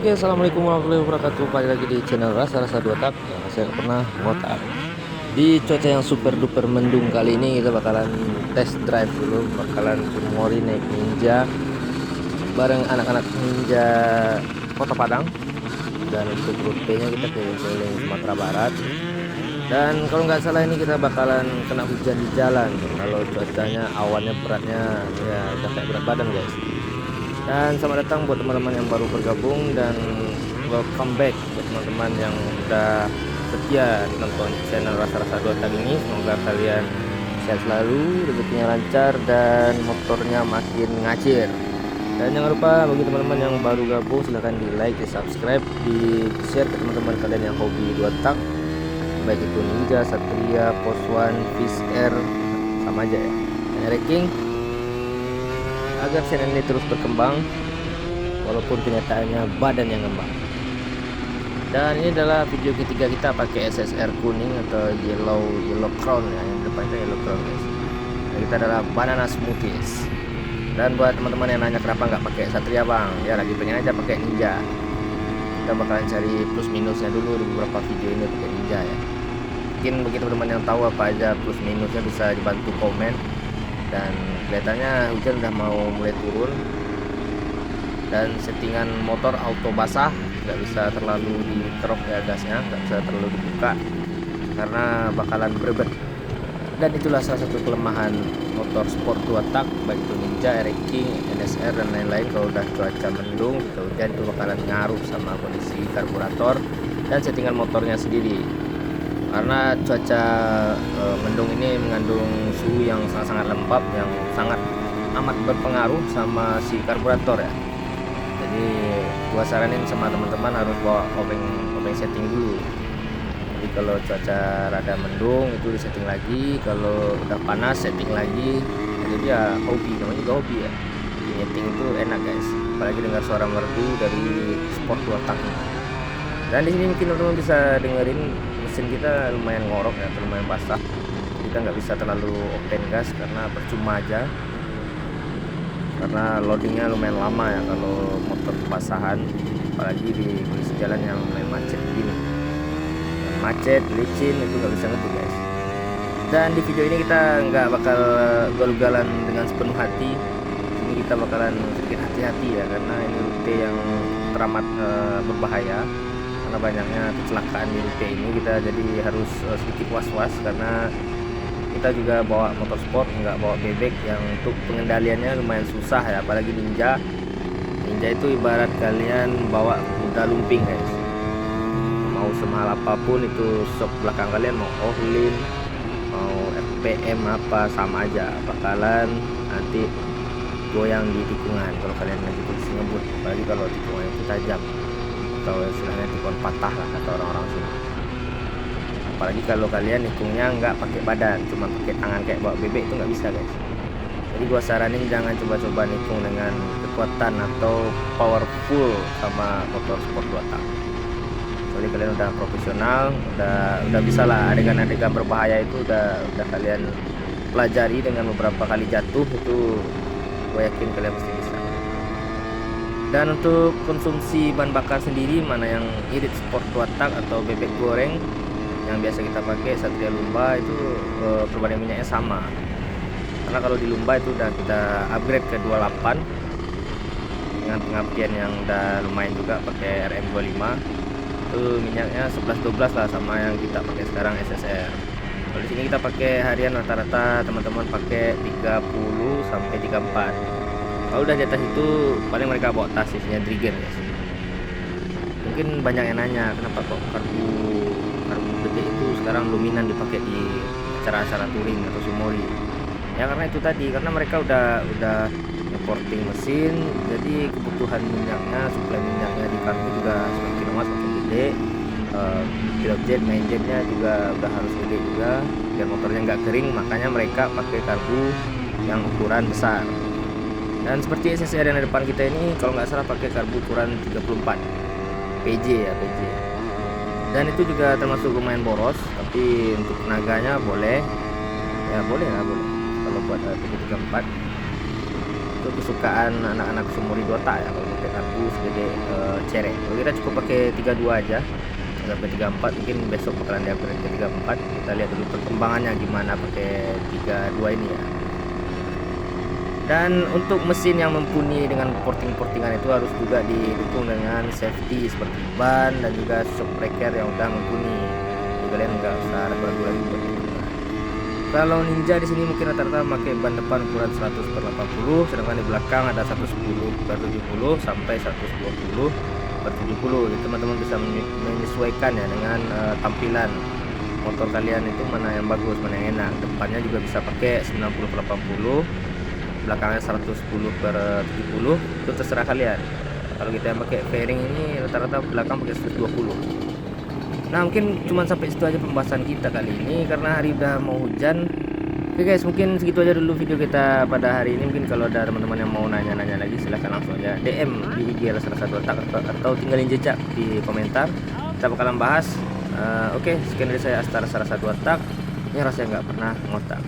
Oke, assalamualaikum warahmatullahi wabarakatuh. Kembali lagi di channel Rasa-Rasa Dua Tak yang saya pernah ngotak. Di cuaca yang super duper mendung kali ini kita bakalan test drive dulu, bakalan Sumori naik Ninja bareng anak-anak Ninja Kota Padang. Dan untuk rutenya kita keliling Sumatera Barat. Dan kalau nggak salah ini kita bakalan kena hujan di jalan. Kalau cuacanya awannya beratnya ya udah kayak berat badan guys. Dan selamat datang buat teman-teman yang baru bergabung dan welcome back buat teman-teman yang udah setia nonton channel Rasa-Rasa Dua Tak ini. Semoga kalian sehat selalu, rezekinya lancar dan motornya makin ngacir. Dan jangan lupa bagi teman-teman yang baru gabung silahkan di like, di subscribe, di share ke teman-teman kalian yang hobi dua tak, baik itu Ninja, Satria, Poswan, Fish Air, sama aja ya, ranking, agar channel ini terus berkembang walaupun kenyataannya badan yang ngembang. Dan ini adalah video ketiga kita pakai SSR kuning atau yellow crown ya, yang depan itu yellow crown guys. Dan kita adalah banana smoothies. Dan buat teman-teman yang nanya kenapa nggak pakai Satria bang, ya lagi pengen aja pakai Ninja. Kita bakalan cari plus minusnya dulu di beberapa video ini pakai Ninja ya. Mungkin bagi teman-teman yang tahu apa aja plus minusnya bisa dibantu komen. Dan kelihatannya hujan udah mau mulai turun, dan settingan motor auto basah, nggak bisa terlalu dikerok ya gasnya, nggak bisa terlalu dibuka karena bakalan berebet. Dan itulah salah satu kelemahan motor sport dua tak baik itu Ninja, King, NSR dan lain-lain. Kalau udah cuaca mendung atau hujan itu bakalan ngaruh sama kondisi karburator dan settingan motornya sendiri. Karena cuaca mendung ini mengandung suhu yang sangat-sangat lembab yang sangat amat berpengaruh sama si karburator ya. Jadi gua saranin sama teman-teman harus bawa obeng setting dulu. Jadi kalau cuaca rada mendung itu disetting lagi, kalau udah panas setting lagi. Jadi ya hobi, namanya juga hobi ya. Setting itu enak guys, apalagi dengar suara merdu dari sport dua tak. Dan di sini mungkin teman-teman bisa dengerin mesin kita lumayan ngorok ya, lumayan basah. Kita nggak bisa terlalu open gas karena percuma aja, karena loadingnya lumayan lama ya kalau motor kebasahan, apalagi di kondisi jalan yang lumayan macet begini. Macet, licin itu nggak bisa ngebuat guys. Dan di video ini kita nggak bakal gal-galan dengan sepenuh hati. Ini kita bakalan sedikit hati-hati ya, karena ini rute yang teramat berbahaya. Karena banyaknya kecelakaan di rute ini, kita jadi harus sedikit was-was karena kita juga bawa motor sport, nggak bawa bebek yang untuk pengendaliannya lumayan susah ya. Apalagi Ninja itu ibarat kalian bawa kuda lumping guys. Mau semahal apapun itu sok belakang kalian, mau Ohlin, mau FPM apa, sama aja bakalan nanti goyang di tikungan kalau kalian lagi posisi ngebut. Apalagi kalau tikungan itu tajam atau istilahnya tikungan patah lah kata orang-orang sini. Apalagi kalau kalian nikungnya nggak pakai badan, cuma pakai tangan kayak bawa bebek, itu nggak bisa guys. Jadi gua saranin jangan coba-coba nikung dengan kekuatan atau powerful sama motor sport 2 tak. Soalnya kalian udah profesional, udah bisa lah adegan-adegan berbahaya itu udah kalian pelajari dengan beberapa kali jatuh, itu gue yakin kalian pasti bisa. Dan untuk konsumsi bahan bakar sendiri, mana yang irit sport 2 tak atau bebek goreng yang biasa kita pakai Satria Lumba itu perbandingan minyaknya sama. Karena kalau di Lumba itu udah kita upgrade ke 28 dengan pengapian yang udah lumayan juga, pakai RM25. Itu minyaknya 11-12 lah sama yang kita pakai sekarang SSR. Kalau di sini kita pakai harian rata-rata teman-teman pakai 30 sampai 34. Kalau udah di atas itu paling mereka bawa tas isinya Drigen guys. Mungkin banyak yang nanya kenapa kok karbu gede itu sekarang dominan dipakai di acara-acara touring atau Sumori. Ya karena itu tadi, karena mereka udah importing mesin, jadi kebutuhan minyaknya, suplai minyaknya di karbu juga semakin lama semakin gede. Pilot jet, main jetnya juga udah harus gede juga biar motornya nggak kering, makanya mereka pakai karbu yang ukuran besar. Dan seperti SSR yang di depan kita ini kalau nggak salah pakai karbu ukuran 34 PJ ya, PJ. Dan itu juga termasuk lumayan boros, tapi untuk tenaganya boleh ya, boleh lah, boleh kalau buat 34. itu kesukaan anak-anak sumuri 2 tak ya, kalau pakai karbu segede cerek. Kalau kita cukup pakai 32 aja sampai 34, mungkin besok bakalan diupgrade ke 34. Kita lihat dulu perkembangannya gimana pakai 32 ini ya. Dan untuk mesin yang mumpuni dengan porting-portingan itu harus juga didukung dengan safety seperti ban dan juga shock breaker yang udah mumpuni. Jadi kalian nggak usah ragu-ragu lagi buat itu. Kalau Ninja di sini mungkin rata-rata pakai ban depan ukuran 100/80, sedangkan di belakang ada 110/70 sampai 120/70. Jadi teman-teman bisa menyesuaikan ya dengan tampilan motor kalian itu mana yang bagus, mana yang enak. Depannya juga bisa pakai 90/80, belakangnya 110/70, itu terserah kalian. Kalau kita yang pakai fairing ini rata-rata belakang pakai 120. Nah, mungkin cuma sampai situ aja pembahasan kita kali ini karena hari udah mau hujan. Oke guys, mungkin segitu aja dulu video kita pada hari ini. Mungkin kalau ada teman-teman yang mau nanya-nanya lagi, silahkan langsung aja DM di IG rasa-rasa 2 tak atau tinggalin jejak di komentar. Kita bakalan bahas. Oke, sekian dari saya Asta rasa-rasa 2 tak. Ini rasa yang nggak pernah ngotak.